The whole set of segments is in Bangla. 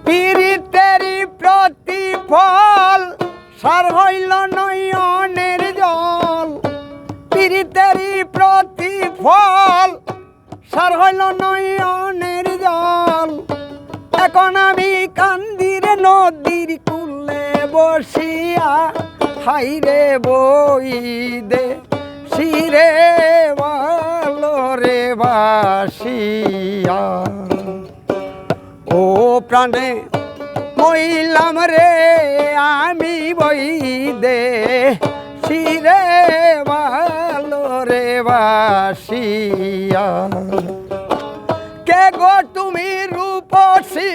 পীড়িতেরই প্রতিফল সার হইল নয়নের জল। পীড়িতেরই প্রতিফল সার হইল নয়নের জল। এখন আমি কান্দির নদীর কূলে বসিয়া হাইরে বই দে শিরে ভালো রে বাসিয়া। ও প্রাণে মইলাম রে আমি বই দে শিরে ভালো রে বাসিয়া। কে গো তুমি রূপসী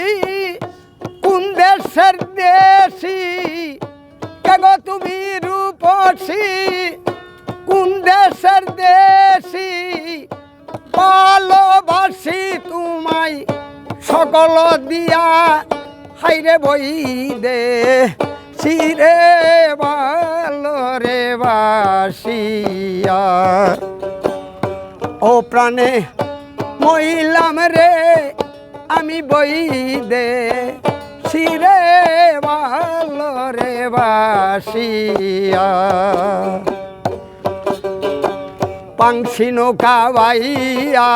কোন দেশের দেশি? কে গো তুমি রূপসী কোন দেশের দেশি? ভালোবাসি তোমায় সকল দিয়া হাইরে বই দে শিরে ভালো রে বাসিয়া। ও প্রাণে মইলাম রে আমি বই দে শিরে ভালো রে বাসিয়া। পাংশি নৌকা বাইয়া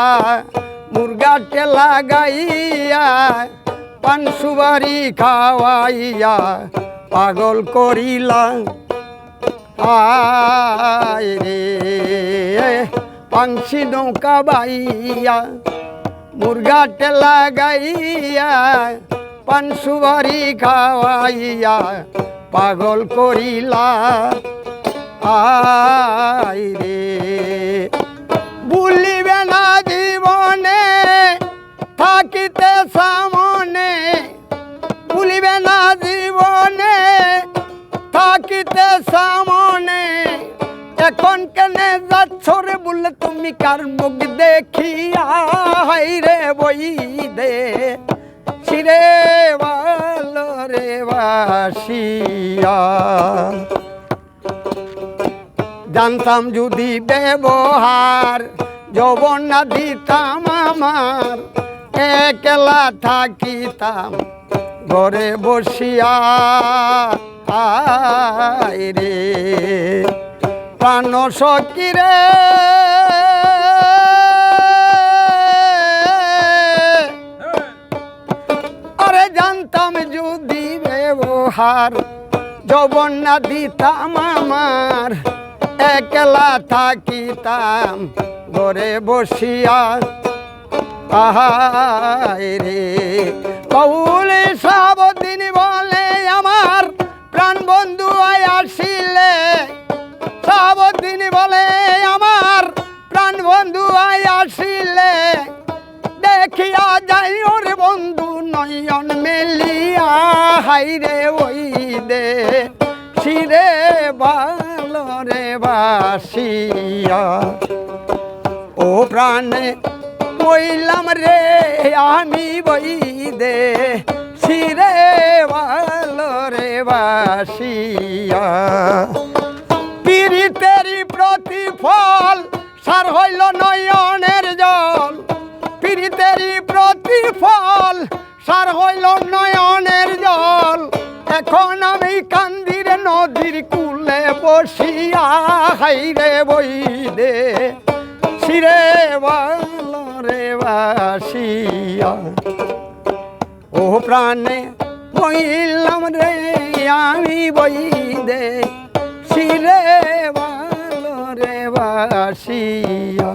মুরগা টেলা গাইয়া পান সুবারি খাওয়াইয়া পাগল করিলা আয় রে। পাংশি নৌকা বাইয়া মুরগা টেলা গাইয়া পান সুবারি খাওয়াইয়া পাগল করিলা আয় রে। ভুলিবে না জীবনে থাকিতে সামনে, ভুলিবে না জীবনে থাকিতে সামনে। এখন কেনে যাচ্ছ রে বললে তুমি কার মুখ দেখিয়া হাইরে বই দে শিরে ভালো রে বাসিয়া। জানতাম যদি ব্যবহার যৌবন না দিতাম আমার, একলা থাকিতাম ঘরে বসিয়া আয় রে। প্রাণ সখী রে আরে জানতাম যদি ব্যবহার যৌবন না দিতাম আমার, একলা থাকিতাম ঘরে বসিয়া আহায় রে। কৌলে সাবদিন বলে আমার প্রাণ বন্ধু আয় আসিলে, সাবদিন বলে আমার প্রাণ বন্ধু আয় আসিলে। দেখিয়া যাই ওর বন্ধু নয়ন মেলিয়া হাইরে ওই দে শিরে ভালো রে বাসিয়া। ও প্রাণে মইলাম রে আমি বই দে শিরে ভালো রে বাসিয়া। পীড়িতেরই প্রতিফল সার হইল নয়নের জল। পীড়িতেরই প্রতিফল সার হইল নয়নের জল। এখন আমি কান্দির নদীর কূলে বসিয়া হাইরে বই দে শিরে ভালো রে বাসিয়া। ও প্রাণে বইলাম রে আমি বই দে শিরে ভালো রে বাসিয়া।